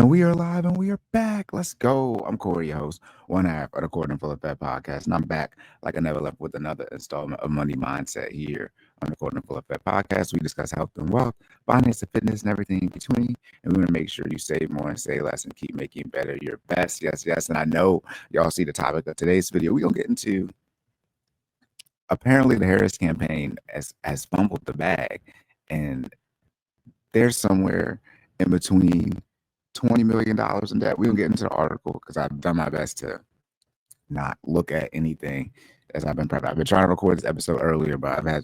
And we are live and we are back. Let's go. I'm Cory, your host, one half of the Court and Full of Fat podcast. And I'm back like I never left with another installment of Money Mindset here on the Court and Full of Fat podcast. We discuss health and wealth, finance and fitness, and everything in between. And we want to make sure you save more and save less and keep making better your best. Yes, yes. And I know y'all see the topic of today's video. We're going to get into apparently the Harris campaign has fumbled the bag. And there's somewhere in between $20 million in debt. We don't get into the article because I've done my best to not look at anything as I've been prepping. I've been trying to record this episode earlier, but I've had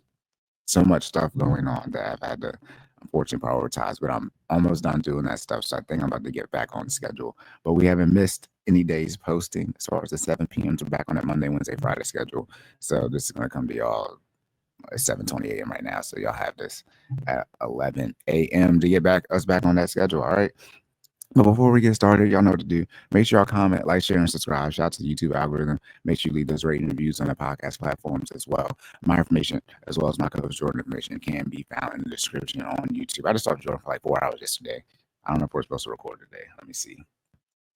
so much stuff going on that I've had to unfortunately prioritize. But I'm almost done doing that stuff, so I think I'm about to get back on schedule. But we haven't missed any days posting as far as the 7 p.m. to back on that Monday, Wednesday, Friday schedule. So this is going to come to y'all at 7:20 a.m. right now. So y'all have this at 11 a.m. to get us back on that schedule. All right. But before we get started, y'all know what to do. Make sure y'all comment, like, share, and subscribe. Shout out to the YouTube algorithm. Make sure you leave those rating reviews on the podcast platforms as well. My information, as well as my co-host Jordan information, can be found in the description on YouTube. I just started Jordan for like 4 hours yesterday. I don't know if we're supposed to record today. Let me see.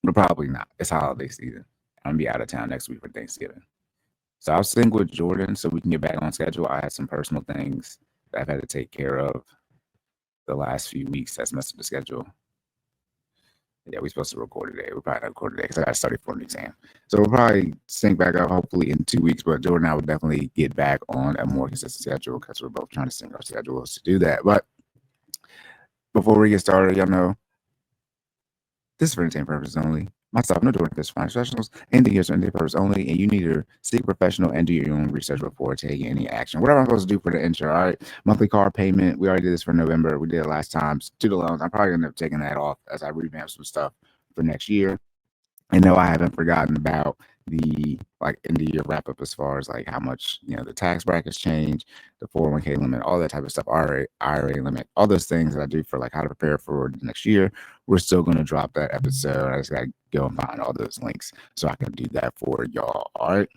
But probably not. It's holiday season. I'm going to be out of town next week for Thanksgiving. So I'll sync with Jordan so we can get back on schedule. I had some personal things that I've had to take care of the last few weeks that's messed up the schedule. Yeah, we're supposed to record today. We'll probably not record today because I got to study for an exam. So we'll probably sync back up hopefully in 2 weeks. But Jordan and I will definitely get back on a more consistent schedule because we're both trying to sync our schedules to do that. But before we get started, y'all know this is for entertainment purposes only. Myself, no Jordan, this financial professionals, anything here is for entertainment purposes only, and you need to seek professional and do your own research before taking any action. Whatever I'm supposed to do for the intro, all right? Monthly car payment, we already did this for November. We did it last time. Student loans, I'm probably going to end up taking that off as I revamp some stuff for next year. And no, I haven't forgotten about the end of year wrap up as far as like how much the tax brackets change, the 401k limit, all that type of stuff, IRA limit, all those things that I do for like how to prepare for the next year. We're still going to drop that episode. I just got to go and find all those links so I can do that for y'all. All right.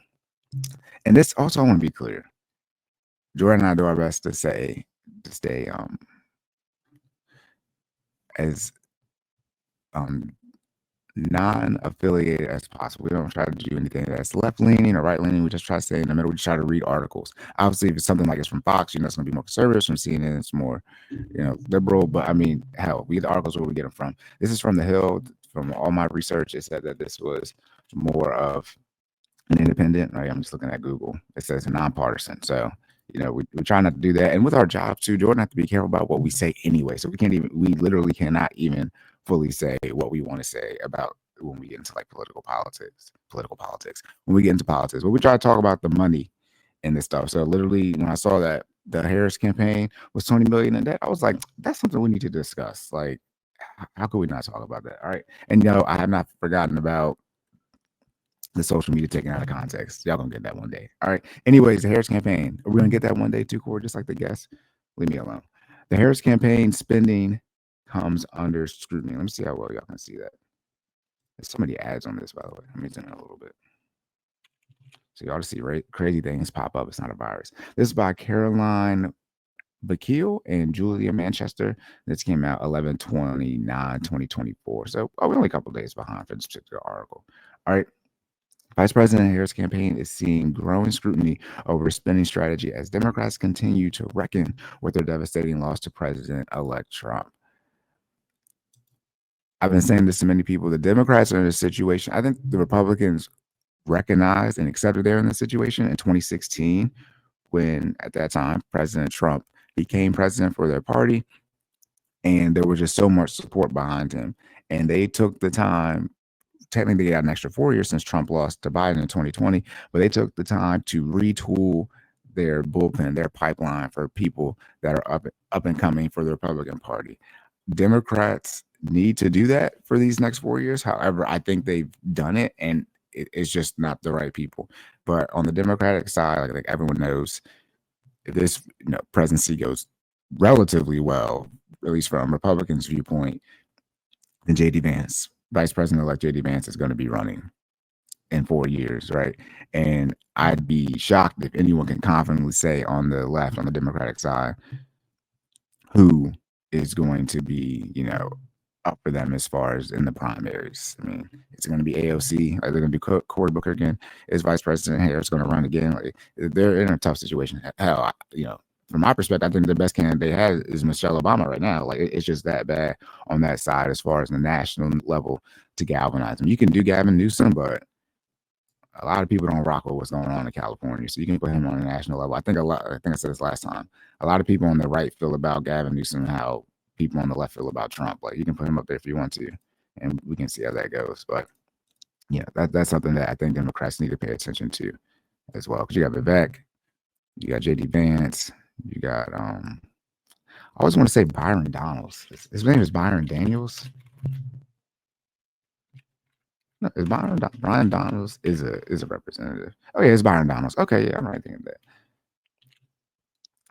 And this also, I want to be clear. Jordan and I do our best to stay as non-affiliated as possible. We don't try to do anything that's left-leaning or right-leaning. We just try to stay in the middle. We try to read articles. Obviously, if it's something like it's from Fox, it's going to be more conservative. From CNN, it's more, liberal. But I mean, hell, we get the articles where we get them from. This is from The Hill. From all my research, it said that this was more of an independent. Right? I'm just looking at Google. It says nonpartisan. So, we try not to do that. And with our jobs too, Jordan have to be careful about what we say anyway. So we literally cannot even fully say what we want to say about when we get into like political politics, when we get into politics. But we try to talk about the money and this stuff. So literally when I saw that the Harris campaign was 20 million in debt, I was like, that's something we need to discuss. Like, how could we not talk about that? All right. And I have not forgotten about the social media taken out of context. Y'all gonna get that one day. All right. Anyways, the Harris campaign. Are we gonna get that one day too, Cory? Just like the guest? Leave me alone. The Harris campaign spending comes under scrutiny. Let me see how well y'all can see that. There's so many ads on this, by the way. Let me zoom in a little bit. So y'all to see crazy things pop up. It's not a virus. This is by Caroline Bakil and Julia Manchester. This came out 11/29/2024. So we're only a couple days behind for this particular article. All right. Vice President Harris' campaign is seeing growing scrutiny over spending strategy as Democrats continue to reckon with their devastating loss to President-elect Trump. I've been saying this to many people. The Democrats are in a situation. I think the Republicans recognized and accepted they're in the situation in 2016 when, at that time, President Trump became president for their party. And there was just so much support behind him. And they took the time. Technically, they got an extra 4 years since Trump lost to Biden in 2020, but they took the time to retool their bullpen, their pipeline for people that are up and coming for the Republican Party. Democrats need to do that for these next 4 years. However, I think they've done it, and it's just not the right people. But on the Democratic side, like everyone knows, if this presidency goes relatively well, at least from Republicans' viewpoint, then J.D. Vance, Vice President-elect J.D. Vance, is going to be running in 4 years, right? And I'd be shocked if anyone can confidently say on the left, on the Democratic side, who is going to be, up for them as far as in the primaries. I mean, it's going to be AOC. Are they going to be Cory Booker again? Is Vice President Harris going to run again? Like, they're in a tough situation. Hell, from my perspective, I think the best candidate they have is Michelle Obama right now. Like, it's just that bad on that side as far as the national level to galvanize them. You can do Gavin Newsom, but a lot of people don't rock with what's going on in California. So you can put him on a national level. I think I said this last time. A lot of people on the right feel about Gavin Newsom and how people on the left feel about Trump. Like, you can put him up there if you want to, and we can see how that goes. But yeah, that's something that I think Democrats need to pay attention to as well. Because you got Vivek, you got JD Vance, you got I always want to say Byron Donalds. His name is Byron Daniels. No, is Brian Donalds is a representative. Oh yeah, it's Byron Donalds. Okay, yeah, I'm right thinking that.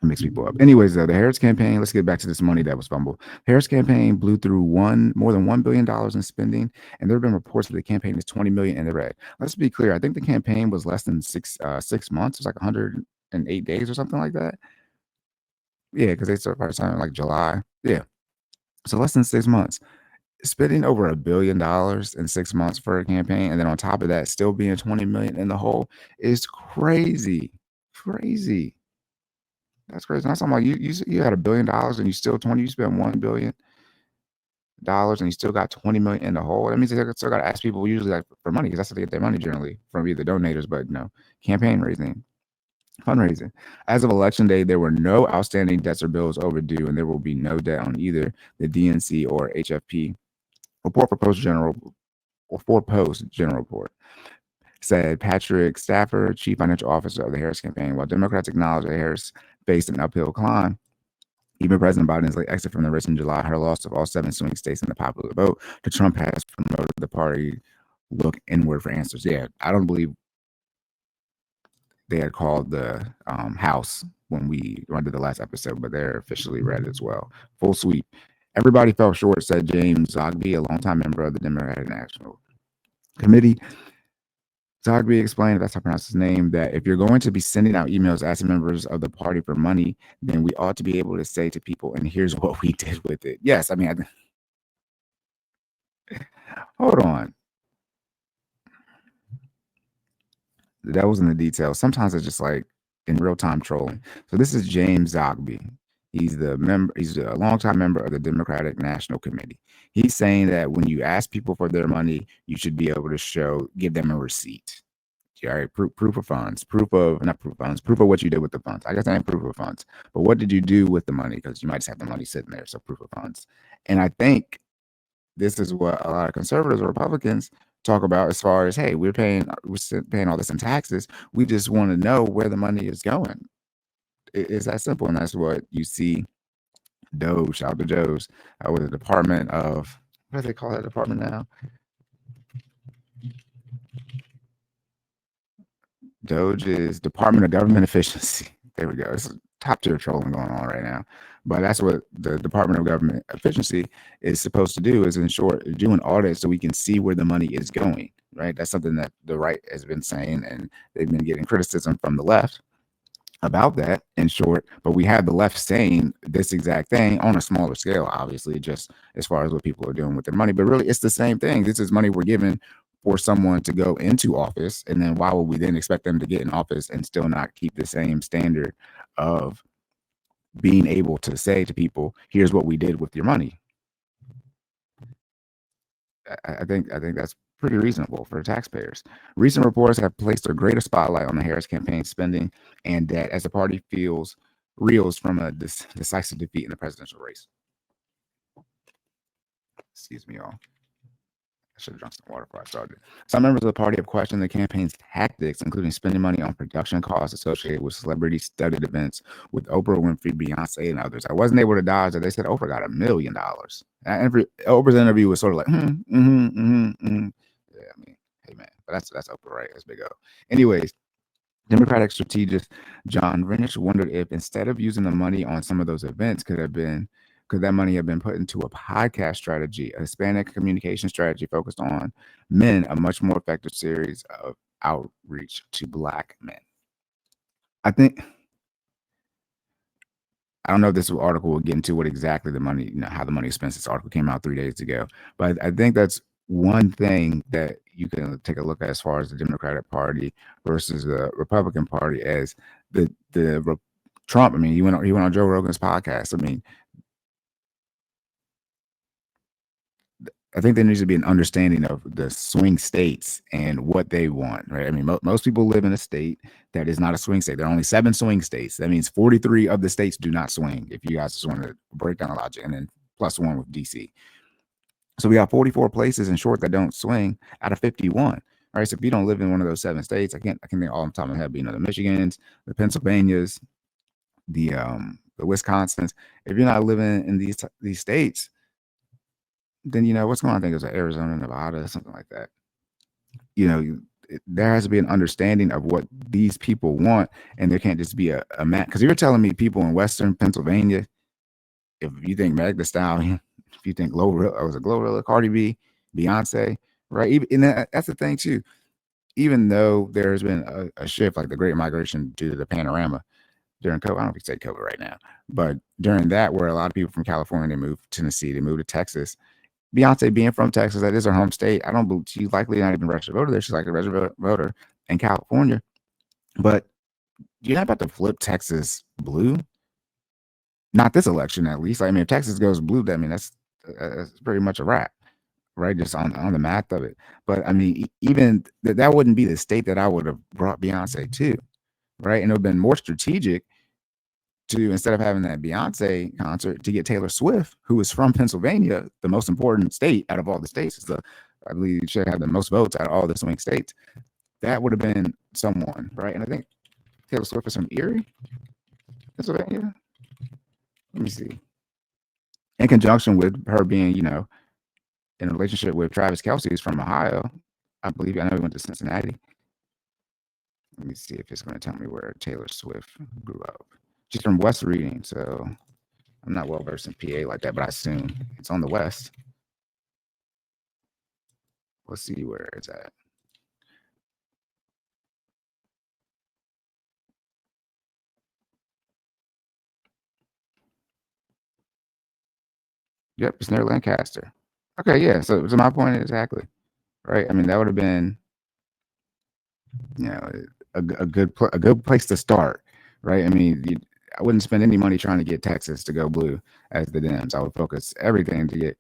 It makes people up. Anyways, the Harris campaign, let's get back to this money that was fumbled. Harris campaign blew through more than $1 billion in spending, and there have been reports that the campaign is 20 million in the red. Let's be clear. I think the campaign was less than 6 months. It was like 108 days or something like that. Yeah, because they started signing like July. Yeah. So less than 6 months. Spending over $1 billion in 6 months for a campaign, and then on top of that, still being 20 million in the hole is crazy. Crazy. That's crazy. That's talking about you had $1 billion and you still 20. You spent $1 billion and you still got 20 million in the hole. That means they still got to ask people usually like for money, because that's how they get their money generally, from either donators, but campaign raising, fundraising. As of election day, there were no outstanding debts or bills overdue, and there will be no debt on either the DNC or HFP. Report for Post General report, said Patrick Stafford, chief financial officer of the Harris campaign. While Democrats acknowledge that Harris faced an uphill climb, even President Biden's late exit from the race in July, her loss of all 7 swing states in the popular vote to Trump has promoted the party look inward for answers. Yeah, I don't believe they had called the House when we did the last episode, but they're officially red as well. Full sweep. Everybody fell short, said James Zogby, a longtime member of the Democratic National Committee. Zogby explained, if that's how I pronounce his name, that if you're going to be sending out emails asking members of the party for money, then we ought to be able to say to people, and here's what we did with it. Yes, I mean, hold on. That was in the details. Sometimes it's just like in real time trolling. So this is James Zogby. He's a longtime member of the Democratic National Committee. He's saying that when you ask people for their money, you should be able to give them a receipt. All right, proof of funds, proof of what you did with the funds. I guess that ain't proof of funds, but what did you do with the money? Because you might just have the money sitting there, so proof of funds. And I think this is what a lot of conservatives or Republicans talk about as far as, hey, we're paying all this in taxes. We just want to know where the money is going. It's that simple, and that's what you see. Doge, shout out to Joe's, with the Department of, what do they call that department now? Doge is Department of Government Efficiency. There we go. It's top tier trolling going on right now. But that's what the Department of Government Efficiency is supposed to do, is do an audit so we can see where the money is going, right? That's something that the right has been saying, and they've been getting criticism from the left about that, in short. But we have the left saying this exact thing on a smaller scale, obviously, just as far as what people are doing with their money. But really, it's the same thing. This is money we're giving for someone to go into office, and then why would we then expect them to get in office and still not keep the same standard of being able to say to people, here's what we did with your money? I think that's pretty reasonable for taxpayers. Recent reports have placed a greater spotlight on the Harris campaign spending and debt as the party reels from a decisive defeat in the presidential race. Excuse me, y'all. I should have drunk some water before I started. Some members of the party have questioned the campaign's tactics, including spending money on production costs associated with celebrity-studded events with Oprah Winfrey, Beyoncé, and others. I wasn't able to dodge that. They said Oprah got $1 million. Oprah's interview was sort of like, Yeah, I mean, hey man, but that's Oprah, right? That's big O. Anyways, Democratic strategist John Rennish wondered if, instead of using the money on some of those events, could that money have been put into a podcast strategy, a Hispanic communication strategy focused on men, a much more effective series of outreach to Black men. I think I don't know if this article will get into what exactly the money, how the money is spent. This article came out 3 days ago, but I think that's one thing that you can take a look at as far as the Democratic Party versus the Republican Party as the Trump. I mean, he went on Joe Rogan's podcast. I mean, I think there needs to be an understanding of the swing states and what they want, right? I mean, most people live in a state that is not a swing state. There are only 7 swing states. That means 43 of the states do not swing, if you guys just want to break down the logic, and then plus 1 with DC. So we got 44 places in short that don't swing out of 51. All right, so if you don't live in one of those 7 states, I can think all I'm talking about, the Michigans, the Pennsylvanias, the Wisconsins. If you're not living in these states, then what's going on? I think it was Arizona, Nevada, something like that. There has to be an understanding of what these people want, and there can't just be a map. Because you're telling me people in Western Pennsylvania, if you think Meg Thee Stallion, if you think Glorilla, Cardi B, Beyonce, right? And that's the thing too. Even though there's been a shift, like the Great Migration due to the panorama during COVID, I don't know if you say COVID right now, but during that, where a lot of people from California, they moved to Tennessee, they moved to Texas. Beyonce being from Texas, that is her home state. I don't believe she's likely not even a registered voter there. She's like a registered voter in California. But you're not about to flip Texas blue. Not this election, at least. I mean, if Texas goes blue, that's pretty much a wrap, right? Just on the math of it. But I mean, even that wouldn't be the state that I would have brought Beyonce to, right? And it would have been more strategic to, instead of having that Beyonce concert, to get Taylor Swift, who is from Pennsylvania, the most important state out of all the states. I believe you should have the most votes out of all the swing states. That would have been someone, right? And I think Taylor Swift is from Erie, Pennsylvania. Let me see. In conjunction with her being, in a relationship with Travis Kelce, who's from Ohio, I believe. I know he went to Cincinnati. Let me see if it's going to tell me where Taylor Swift grew up. She's from West Reading, so I'm not well versed in PA like that, but I assume it's on the West. Let's see where it's at. Yep, it's near Lancaster. Okay, yeah. So my point exactly, right? I mean, that would have been, a good place to start, right? I mean, I wouldn't spend any money trying to get Texas to go blue as the Dems. I would focus everything to get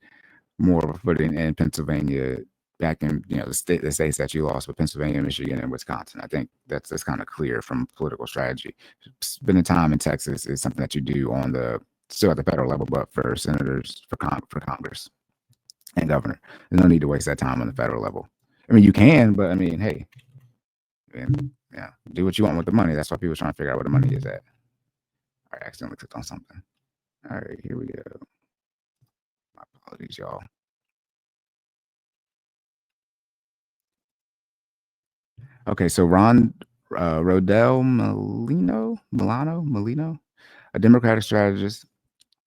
more of a footing in Pennsylvania, back in the states that you lost, with Pennsylvania, Michigan, and Wisconsin. I think that's kind of clear from political strategy. Spending time in Texas is something that you do still at the federal level, but for senators, for Congress and governor, there's no need to waste that time on the federal level. I mean, you can, but I mean, hey, do what you want with the money. That's why people are trying to figure out where the money is at. All right, I accidentally clicked on something. All right, here we go. My apologies, y'all. Okay, so Rodell Molino, a Democratic strategist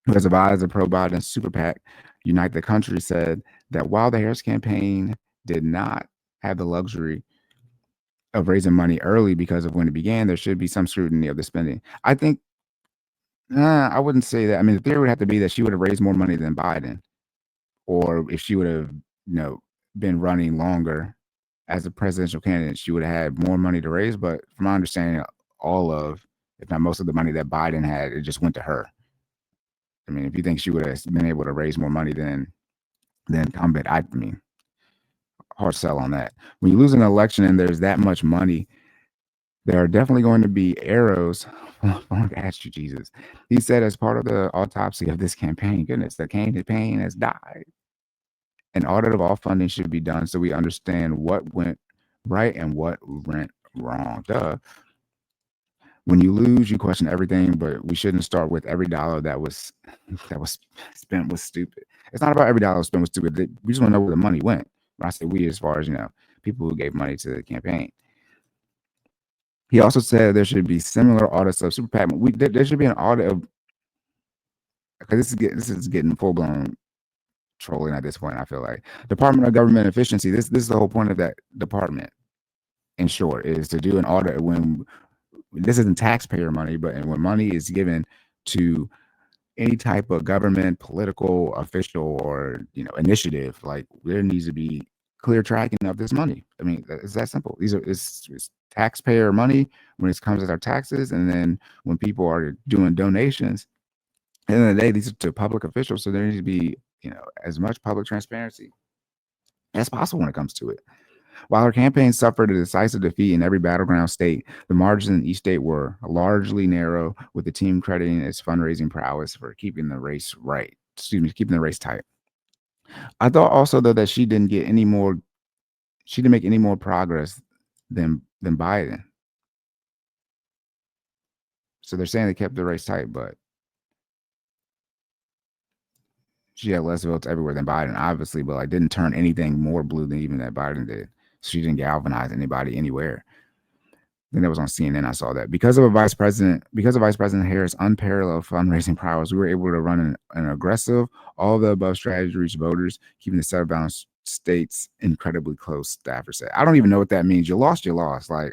who has advised the pro-Biden super PAC Unite the Country, said that while the Harris campaign did not have the luxury of raising money early because of when it began, there should be some scrutiny of the spending. I think I wouldn't say that. I mean, the theory would have to be that she would have raised more money than Biden, or if she would have, been running longer as a presidential candidate, she would have had more money to raise. But from my understanding, if not most of the money that Biden had, it just went to her. I mean, if you think she would have been able to raise more money than incumbent, I mean, hard sell on that. When you lose an election and there's that much money, there are definitely going to be arrows. I asked you, Jesus. He said, as part of the autopsy of this campaign, goodness, the campaign has died. An audit of all funding should be done so we understand what went right and what went wrong. Duh. When you lose, you question everything, but we shouldn't start with every dollar that was spent was stupid. It's not about every dollar spent was stupid. We just want to know where the money went. When I say we, as far as people who gave money to the campaign. He also said there should be similar audits of super PAC. There should be an audit of, because this is getting full blown trolling at this point. I feel like Department of Government Efficiency. This is the whole point of that department. In short, is to do an audit when this isn't taxpayer money, but when money is given to any type of government, political, official, or initiative. Like there needs to be clear tracking of this money. I mean, it's that simple. It's taxpayer money when it comes to our taxes, and then when people are doing donations, at the end of the day, these are to public officials. So there needs to be as much public transparency as possible when it comes to it. While her campaign suffered a decisive defeat in every battleground state, the margins in each state were largely narrow, with the team crediting its fundraising prowess for keeping the race right. Excuse me, keeping the race tight. I thought also though that she didn't get any more. She didn't make any more progress than Biden. So they're saying they kept the race tight, but she had less votes everywhere than Biden, obviously, but like didn't turn anything more blue than even that Biden did. So she didn't galvanize anybody anywhere. Then that was on CNN. I saw that because of Vice President Harris' unparalleled fundraising prowess, we were able to run an aggressive, all the above strategy to reach voters, keeping the set of balanced states incredibly close. Staffer said, "I don't even know what that means. You lost. Like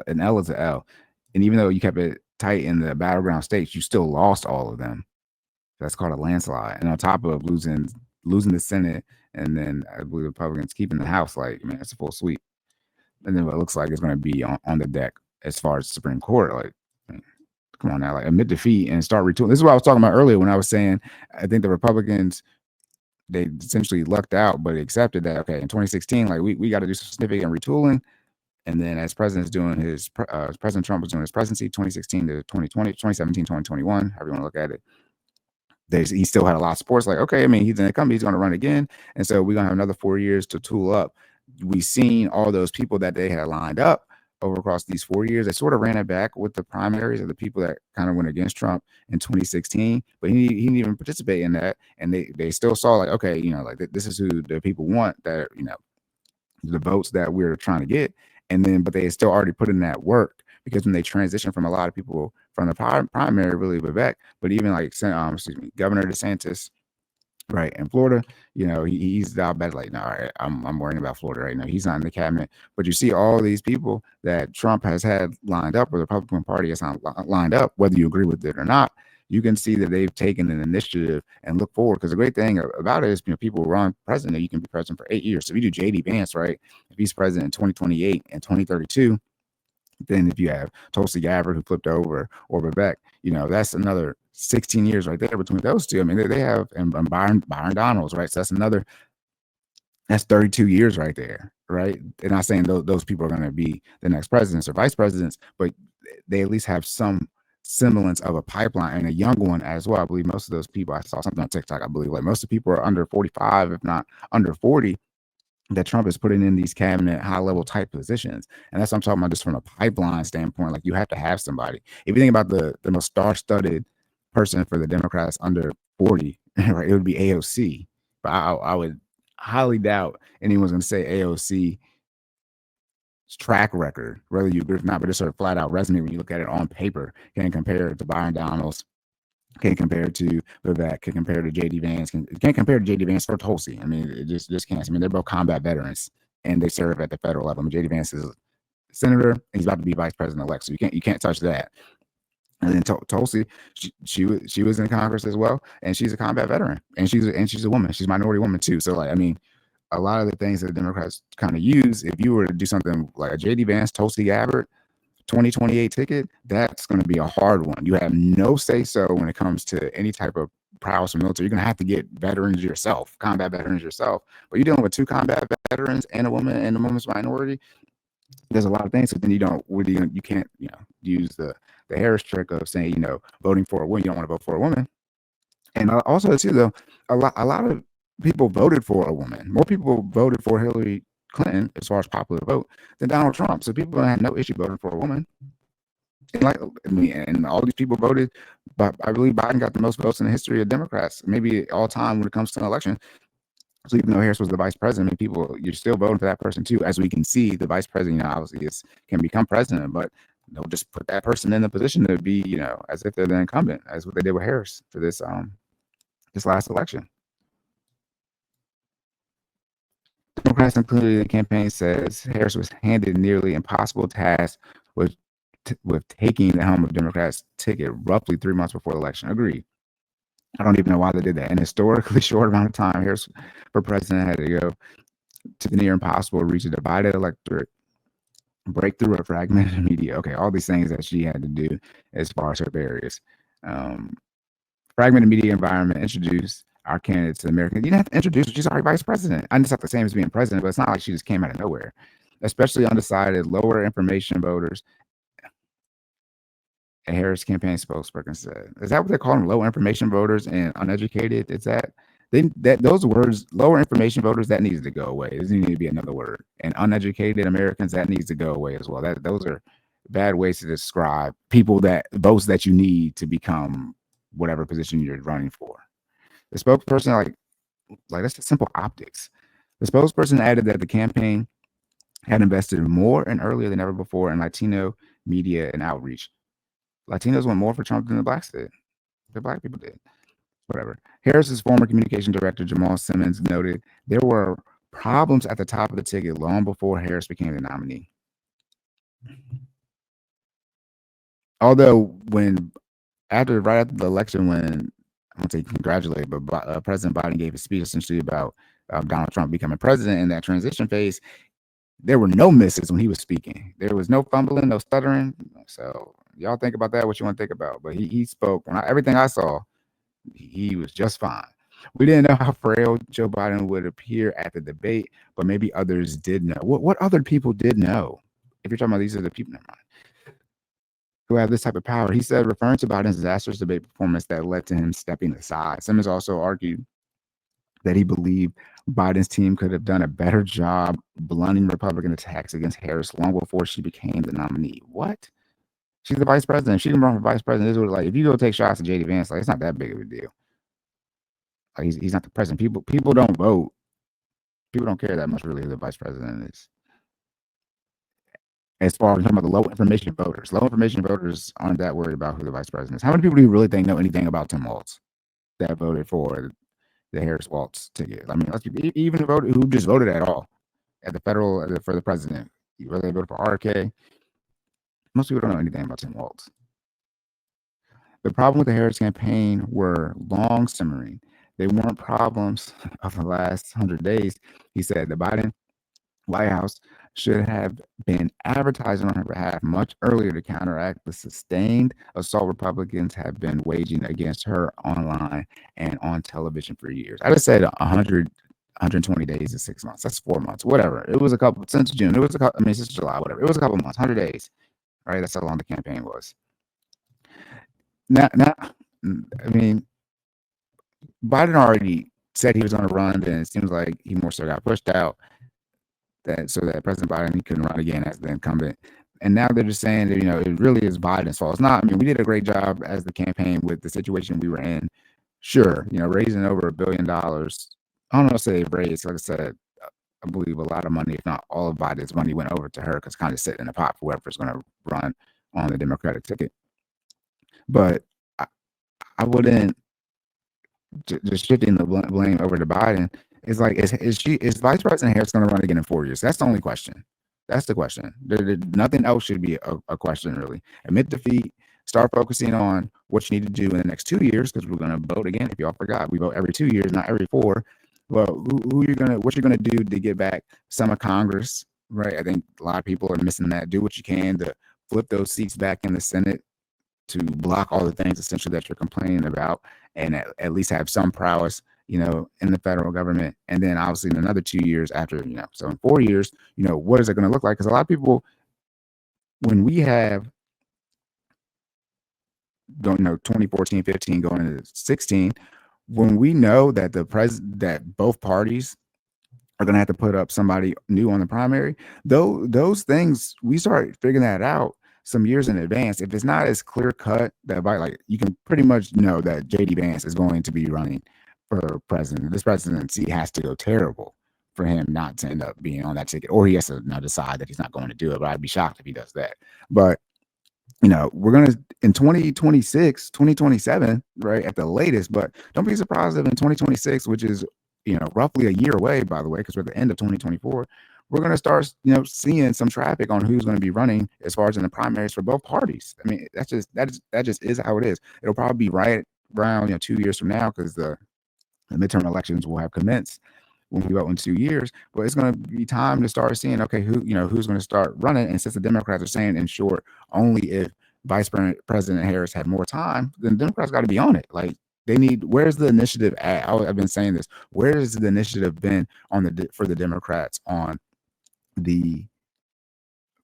an L is an L, and even though you kept it tight in the battleground states, you still lost all of them. That's called a landslide. And on top of losing the Senate, and then I believe Republicans keeping the House, like man, it's a full sweep." And then what it looks like is going to be on the deck as far as Supreme Court. Like, I mean, come on now, like admit defeat and start retooling. This is what I was talking about earlier when I was saying I think the Republicans, they essentially lucked out, but accepted that okay, in 2016, like we got to do some significant retooling. And then as President Trump was doing his presidency, 2016 to 2020, 2017, 2021, however you want to look at it, he still had a lot of sports. Like, okay, I mean, he's in the company, he's going to run again. And so we're going to have another 4 years to tool up. We've seen all those people that they had lined up over across these 4 years. They sort of ran it back with the primaries of the people that kind of went against Trump in 2016, but he didn't even participate in that. And they still saw like, okay, like this is who the people want, that, the votes that we're trying to get. And then, but they still already put in that work, because when they transition from a lot of people from the primary really Vivek, but even like Governor DeSantis, right, in Florida, he's out bad. Like, no, I'm worrying about Florida right now. He's not in the cabinet. But you see all these people that Trump has had lined up, or the Republican Party has lined up, whether you agree with it or not. You can see that they've taken an initiative and look forward. Because the great thing about it is, people run president. You can be president for 8 years. So if you do JD Vance, right, if he's president in 2028 and 2032, then if you have Tulsi Gabbard, who flipped over, or Vivek, that's another 16 years right there between those two. I mean, they have, and Byron Donalds, right? So that's 32 years right there, right? They're not saying those people are going to be the next presidents or vice presidents, but they at least have some semblance of a pipeline, and a young one as well. I believe most of those people, I saw something on TikTok, I believe like most of the people are under 45, if not under 40, that Trump is putting in these cabinet high level type positions. And that's what I'm talking about, just from a pipeline standpoint. Like, you have to have somebody. If you think about the most star-studded person for the Democrats under 40, right, it would be AOC. But I would highly doubt anyone's going to say AOC's track record, whether you agree or not, but just sort of flat out resume, when you look at it on paper, can compare it to Byron Donalds, can't compare to Vivek, can compare to JD Vance, can't compare to JD Vance or Tulsi. I mean, it just can't. I mean, they're both combat veterans, and they serve at the federal level. I mean, JD Vance is a senator, and he's about to be vice president elect, so you can't touch that. And then Tulsi, she was in Congress as well, and she's a combat veteran, and she's a woman. She's a minority woman too. So like, I mean, a lot of the things that the Democrats kind of use, if you were to do something like a JD Vance, Tulsi Gabbard 2028 ticket, that's going to be a hard one. You have no say so when it comes to any type of prowess or military. You're going to have to get veterans yourself, combat veterans yourself. But you're dealing with two combat veterans and a woman and a woman's minority. There's a lot of things. So then you can't use the Harris trick of saying voting for a woman. You don't want to vote for a woman. And also too, though, a lot of people voted for a woman. More people voted for Hillary Clinton as far as popular vote than Donald Trump. So people had no issue voting for a woman. And all these people voted, but I believe Biden got the most votes in the history of Democrats, maybe all time when it comes to an election. So even though Harris was the vice president, I mean, you're still voting for that person too. As we can see, the vice president, obviously can become president, but they'll just put that person in the position to be, as if they're the incumbent, as what they did with Harris for this last election. Democrats, including the campaign, says Harris was handed nearly impossible task, which with taking the helm of Democrats' ticket roughly 3 months before the election. Agreed. I don't even know why they did that. An historically short amount of time, Harris for president had to go to the near impossible to reach a divided electorate, break through a fragmented media. Okay, all these things that she had to do as far as her barriers. Fragmented media environment, introduce our candidates to Americans. You didn't have to introduce her. She's already vice president. I know it's not the same as being president, but it's not like she just came out of nowhere. Especially undecided, lower information voters. A Harris campaign spokesperson said, "Is that what they call them? Low information voters and uneducated? Is that those words, lower information voters, that needs to go away? It doesn't need to be another word. And uneducated Americans, that needs to go away as well. Those are bad ways to describe people that votes that you need to become whatever position you're running for." The spokesperson, like that's just simple optics. The spokesperson added that the campaign had invested more and earlier than ever before in Latino media and outreach. Latinos went more for Trump than the blacks did. The black people did. Whatever. Harris's former communication director, Jamal Simmons, noted there were problems at the top of the ticket long before Harris became the nominee. Although right after the election, when I won't say congratulate, but President Biden gave a speech essentially about Donald Trump becoming president in that transition phase, there were no misses when he was speaking. There was no fumbling, no stuttering. So y'all think about that, what you want to think about. But he spoke. Everything I saw, he was just fine. We didn't know how frail Joe Biden would appear at the debate, but maybe others did know. What other people did know? If you're talking about these are the people, never mind, who have this type of power. He said, referring to Biden's disastrous debate performance that led to him stepping aside. Simmons also argued that he believed Biden's team could have done a better job blunting Republican attacks against Harris long before she became the nominee. What? She's the vice president. She can run for vice president. This is like, if you go take shots at JD Vance, like, it's not that big of a deal. Like, he's not the president. People don't vote. People don't care that much really who the vice president is. As far as talking about the low information voters aren't that worried about who the vice president is. How many people do you really think know anything about Tim Waltz that voted for the Harris Waltz ticket? I mean, even who just voted at all at the federal for the president, whether they voted for RK. Most people don't know anything about Tim Waltz. The problem with the Harris campaign were long simmering. They weren't problems of the last 100 days. He said the Biden White House should have been advertising on her behalf much earlier to counteract the sustained assault Republicans have been waging against her online and on television for years. I just said 120 days is 6 months. That's 4 months, whatever. It was a couple since June. It was since July, whatever. It was a couple months, 100 days, right? That's how long the campaign was. Now, I mean, Biden already said he was going to run, and it seems like he more so got pushed out so that President Biden, he couldn't run again as the incumbent. And now they're just saying that, it really is Biden's fault. It's not. I mean, we did a great job as the campaign with the situation we were in. Sure, raising over $1 billion. I don't know if they raised, like I said, I believe a lot of money, if not all of Biden's money, went over to her because kind of sitting in the pot for whoever's going to run on the Democratic ticket. But I wouldn't just shifting the blame over to Biden. It's like, is Vice President Harris going to run again in 4 years? That's the only question. That's the question. Nothing else should be a question, really. Admit defeat. Start focusing on what you need to do in the next 2 years, because we're going to vote again. If y'all forgot, we vote every 2 years, not every 4. Well, what you're gonna do to get back some of Congress, right? I think a lot of people are missing that. Do what you can to flip those seats back in the Senate to block all the things essentially that you're complaining about, and at least have some prowess, in the federal government. And then obviously in another 2 years after, so in 4 years, what is it going to look like? Because a lot of people, when we have 2014, 15, going into 16, when we know that that both parties are going to have to put up somebody new on the primary, those things, we start figuring that out some years in advance. If it's not as clear cut that you can pretty much know that JD Vance is going to be running for president. This presidency has to go terrible for him not to end up being on that ticket, or he has to now decide that he's not going to do it. But I'd be shocked if he does that. But we're going to, in 2026, 2027, right, at the latest, but don't be surprised if in 2026, which is, roughly a year away, by the way, because we're at the end of 2024, we're going to start, seeing some traffic on who's going to be running as far as in the primaries for both parties. I mean, that just is how it is. It'll probably be right around 2 years from now, because the midterm elections will have commenced when we vote in 2 years. But it's going to be time to start seeing, okay, who's going to start running. And since the Democrats are saying, in short, only if Vice President Harris had more time, then Democrats got to be on it. Like, they need, where's the initiative at? I've been saying this. Where has the initiative been for the Democrats on the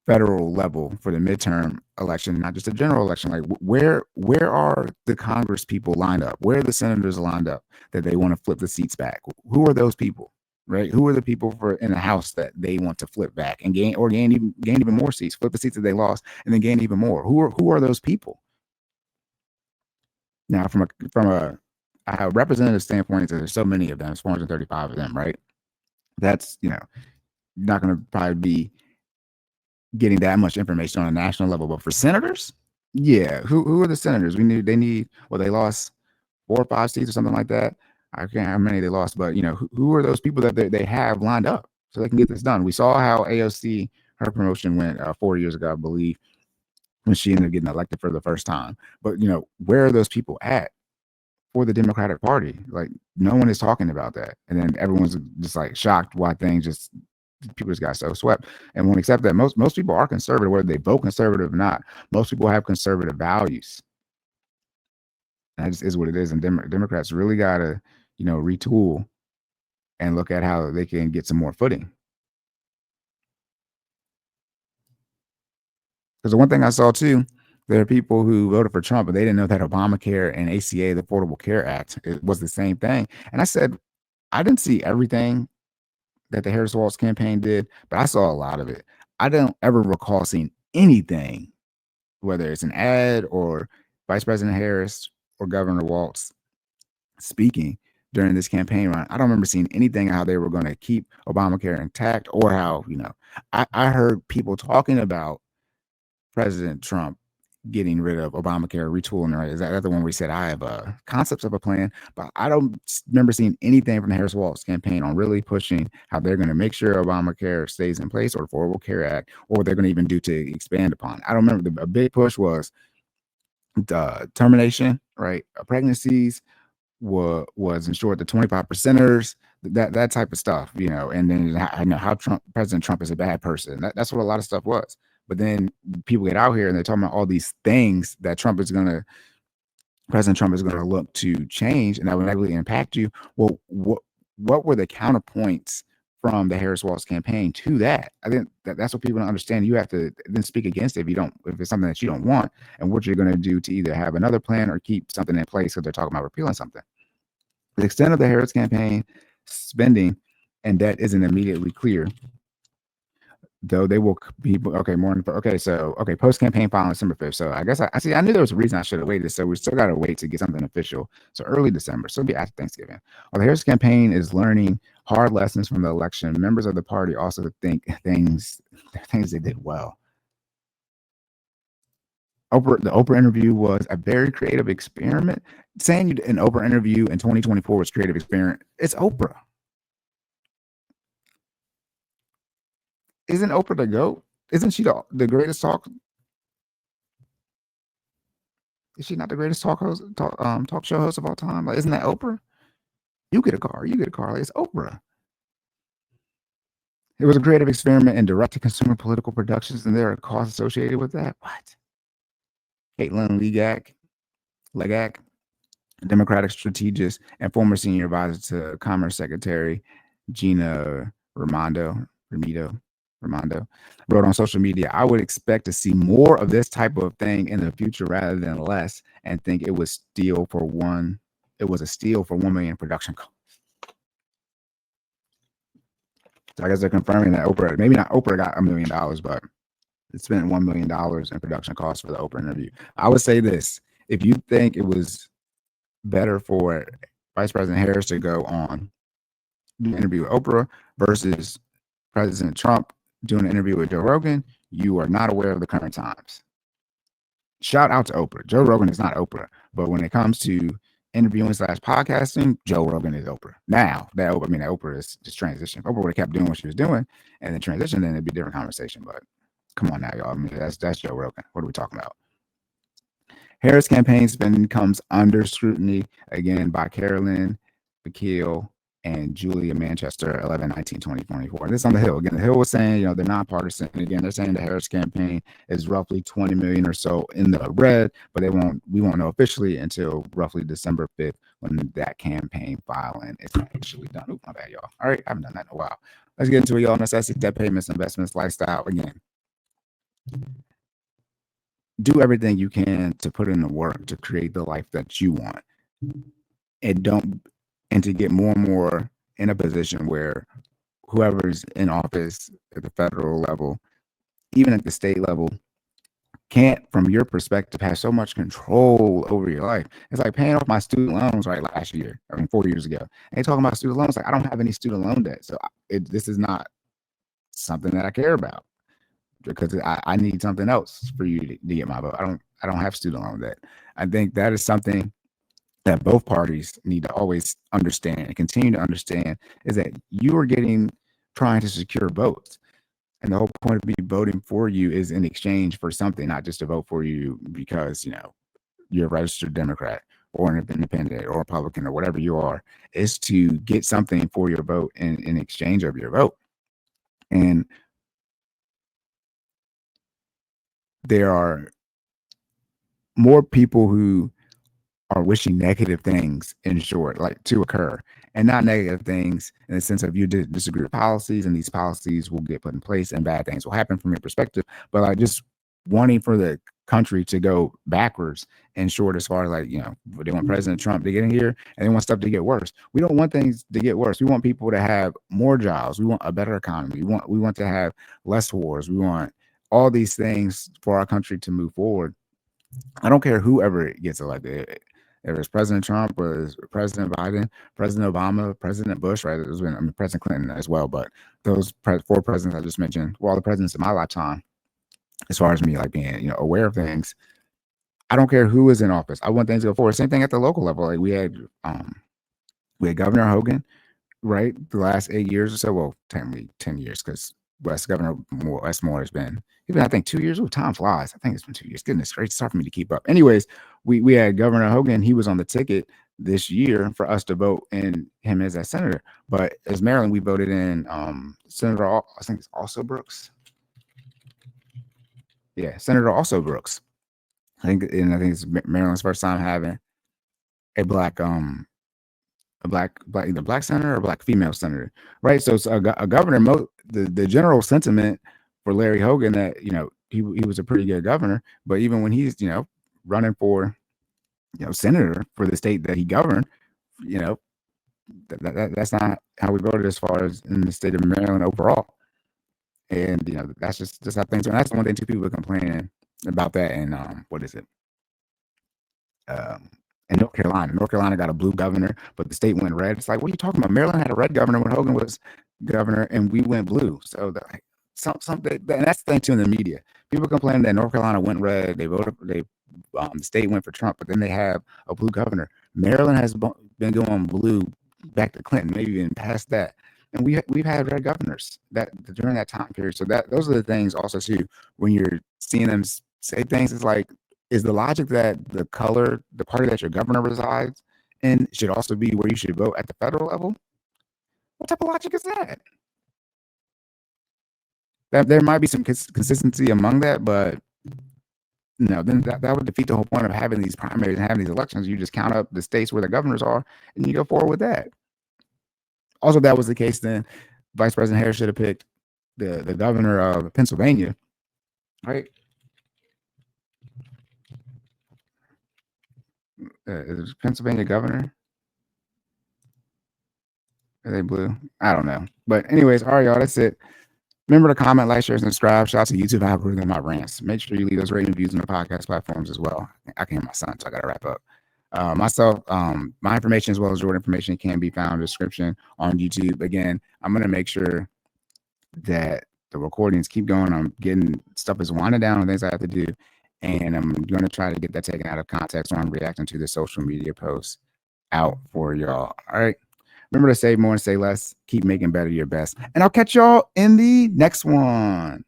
federal level for the midterm election, not just a general election? Like, where are the Congress people lined up? Where are the senators lined up that they want to flip the seats back? Who are those people, right? Who are the people in the House that they want to flip back and gain even more seats, flip the seats that they lost, and then gain even more? Who are those people? Now, from a representative standpoint, there's so many of them. There's 435 of them, right? That's not going to probably be getting that much information on a national level. But for senators, yeah, who are the senators? They lost 4 or 5 seats or something like that. I can't remember how many they lost, but who are those people that they have lined up so they can get this done? We saw how AOC, her promotion went 4 years ago, I believe, when she ended up getting elected for the first time. But where are those people at for the Democratic Party? Like, no one is talking about that, and then everyone's just like shocked why people just got so swept and won't accept that. Most people are conservative, whether they vote conservative or not. Most people have conservative values. And that just is what it is. And Democrats really got to, retool and look at how they can get some more footing. Because the one thing I saw too, there are people who voted for Trump, but they didn't know that Obamacare and ACA, the Affordable Care Act, it was the same thing. And I said, I didn't see everything that the Harris Waltz campaign did, but I saw a lot of it. I don't ever recall seeing anything, whether it's an ad or Vice President Harris or Governor Waltz speaking during this campaign run. I don't remember seeing anything how they were going to keep Obamacare intact, or how, I heard people talking about President Trump getting rid of Obamacare, retooling, right? Is that the one where he said, I have concepts of a plan, but I don't remember seeing anything from the Harris Waltz campaign on really pushing how they're going to make sure Obamacare stays in place, or Affordable Care Act, or what they're going to even do to expand upon it. I don't remember. A big push was the termination, right? Pregnancies was ensured, the 25 percenters, that type of stuff, and then how President Trump is a bad person. That's what a lot of stuff was. But then people get out here and they're talking about all these things that President Trump is going to look to change, and that would negatively impact you. Well, what were the counterpoints from the Harris Waltz campaign to that? I think that's what people don't understand. You have to then speak against it if it's something that you don't want, and what you're going to do to either have another plan or keep something in place, because they're talking about repealing something. The extent of the Harris campaign spending and debt isn't immediately clear, though they will be post campaign filing December 5th. So I guess I knew there was a reason I should have waited. So we still got to wait to get something official. So early December. So it'll be after Thanksgiving. While the Harris campaign is learning hard lessons from the election, members of the party also think things they did well. The Oprah interview was a very creative experiment. Saying an Oprah interview in 2024 was creative experiment. It's Oprah. Isn't Oprah the GOAT? Isn't she the greatest talk? Is she not the greatest talk show host of all time? Like, isn't that Oprah? You get a car. Like, it's Oprah. It was a creative experiment in direct-to-consumer political productions, and there are costs associated with that. What? Caitlin Legak, Democratic strategist and former senior advisor to Commerce Secretary Gina Raimondo, wrote on social media, I would expect to see more of this type of thing in the future rather than less, and think it was a steal for $1 million production costs. So I guess they're confirming that maybe not Oprah got $1 million, but it spent $1 million in production costs for the Oprah interview. I would say this: if you think it was better for Vice President Harris to go on do an interview with Oprah versus President Trump doing an interview with Joe Rogan, you are not aware of the current times. Shout out to Oprah. Joe Rogan is not Oprah, but when it comes to interviewing slash podcasting, Joe Rogan is Oprah. Now that Oprah is just transition. Oprah would have kept doing what she was doing and then transition, then it'd be a different conversation. But come on now, y'all. I mean, that's Joe Rogan. What are we talking about? Harris campaign spending comes under scrutiny again by Carolyn Bakil and Julia Manchester, 11/19/2024. This on the Hill. Again, the Hill was saying, they're nonpartisan. Again, they're saying the Harris campaign is roughly 20 million or so in the red, but we won't know officially until roughly December 5th when that campaign filing is actually done. Ooh, my bad, y'all. All right, I haven't done that in a while. Let's get into it, y'all. Necessity, debt payments, investments, lifestyle. Again, do everything you can to put in the work to create the life that you want, and to get more and more in a position where whoever's in office at the federal level, even at the state level, can't, from your perspective, have so much control over your life. It's like paying off my student loans 4 years ago. And talking about student loans, like I don't have any student loan debt, so this is not something that I care about, because I need something else for you to get my vote. I don't have student loan debt. I think that is something that both parties need to always understand and continue to understand, is that you are trying to secure votes. And the whole point of me voting for you is in exchange for something, not just to vote for you because, you're a registered Democrat or an independent or Republican or whatever you are, is to get something for your vote in exchange of your vote. And there are more people who are wishing negative things, in short, like to occur, and not negative things in the sense of you disagree with policies and these policies will get put in place and bad things will happen from your perspective, but like just wanting for the country to go backwards, in short, as far as they want President Trump to get in here and they want stuff to get worse. We don't want things to get worse. We want people to have more jobs. We want a better economy. We want to have less wars. We want all these things for our country to move forward. I don't care whoever gets elected. If it's President Trump or it's President Biden, President Obama, President Bush, right? There's been, President Clinton as well, but those four presidents I just mentioned, all the presidents in my lifetime, as far as me being, aware of things, I don't care who is in office. I want things to go forward. Same thing at the local level. Like we had Governor Hogan, right? The last 8 years or so, well, technically 10 years, because Governor Westmore has been, I think 2 years. Oh, time flies. I think it's been 2 years. Goodness gracious, it's hard for me to keep up. Anyways, we had Governor Hogan. He was on the ticket this year for us to vote in him as a senator. But as Maryland, we voted in Senator, I think it's also Brooks. Yeah, Senator also Brooks. I think it's Maryland's first time having a black either black senator or black female senator, right? So it's a governor. The general sentiment for Larry Hogan that he was a pretty good governor, but even when he's running for senator for the state that he governed, that's not how we voted as far as in the state of Maryland overall. And that's just how things are. And that's the one thing two people are complaining about that. And what is it? In North Carolina. North Carolina got a blue governor, but the state went red. It's like, what are you talking about? Maryland had a red governor when Hogan was governor, and we went blue. So something, and that's the thing too in the media. People complain that North Carolina went red. They voted. The state went for Trump, but then they have a blue governor. Maryland has been going blue back to Clinton, maybe even past that. And we've had red governors that during that time period. So those are the things also too when you're seeing them say things. It's like, is the logic that the party that your governor resides in should also be where you should vote at the federal level? What type of logic is that? That there might be some consistency among that, but then that would defeat the whole point of having these primaries and having these elections. You just count up the states where the governors are, and you go forward with that. Also, if that was the case, then Vice President Harris should have picked the governor of Pennsylvania, right? Is Pennsylvania governor? Are they blue? I don't know. But anyways, all right, y'all, that's it. Remember to comment, like, share, subscribe. Shout out to YouTube algorithm, my rants. Make sure you leave those rating reviews on the podcast platforms as well. I can hear my son, so I got to wrap up. My information as well as your information can be found in the description on YouTube. Again, I'm going to make sure that the recordings keep going. I'm getting stuff is winding down on things I have to do. And I'm going to try to get that taken out of context when I'm reacting to the social media posts out for y'all. All right. Remember to save more and say less. Keep making better your best. And I'll catch y'all in the next one.